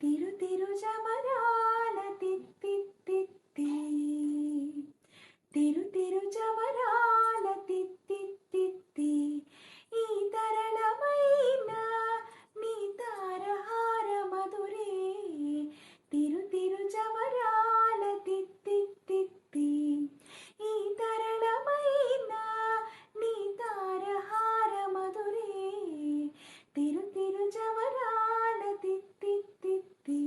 తిరు తిరు జవరాల తిత్తిత్తిత్తి తిరు తిరు జవరాల తిత్తిత్తిత్తి ఈ తరళమైన నీ తారహార మధురే తిరు తిరు జవరాల తిత్తిత్తిత్తి ఈ తరళమైన నీ తారహార మధురే తిరు తిరు జవరాల తిత్తిత్తిత్తి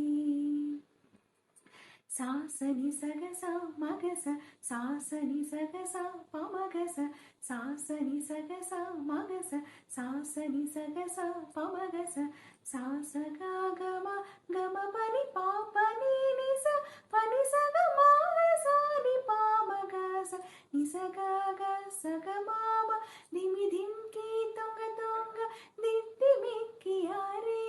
సాసని సగస మగస సాసని సగస పమగస సాసని సగస మగస సాసని సగస పమగస సాసగమ గమ పని పాపని నిస పని సగ మాగస ని పామగస నిసగగ సగమామ దిమి దింకి తొంగ తొంగ దిత్తి మిక్కి ఆరే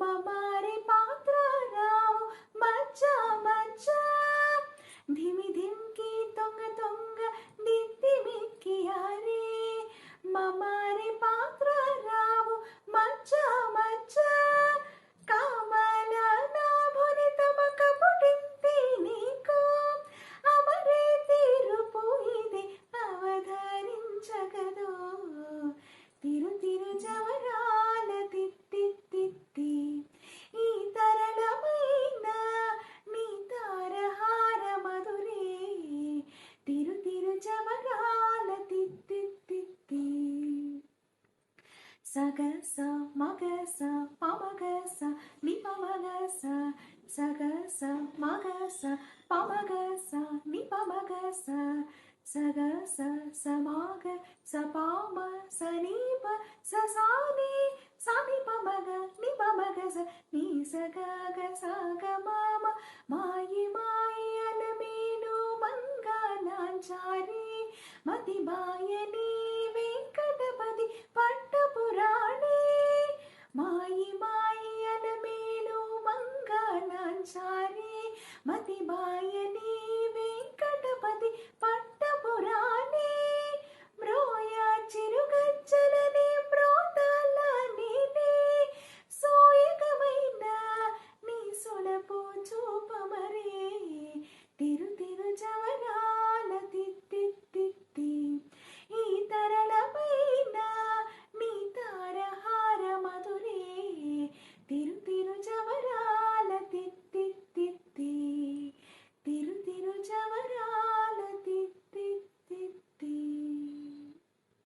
మమారి పాత్ర రావు మచ్చా మచ్చా ధిమి ధింకి తొంగ తొంగ దిత్తి మిక్కి ఆరే మమారి పాత్ర రావు మచ్చా మచ్చా కామల నాభుని తమక పుటింతి నీకు అమరే తీరుపు ఇది అవధరించగదో తిరు తిరు జవరాల తిత్తిత్తిత్తి ఈ తరళమైన నీ తారహార మధురే తిరు తిరు జవరాల తిత్తిత్తిత్తి సగస మగస పమగస నిపమగస సగస మగస పమగస నిపమగస సగస సమాగ సపామ సనీప ససాని సనిపమగ నిపమగస నీ సగగ సగమామ మాయి మాయి అనమేను మంగళాచారి మతి బాయని వెంకటపతి పట్టపురాణి మాయి మాయి అనమేను మంగళాచారి మతి బాయని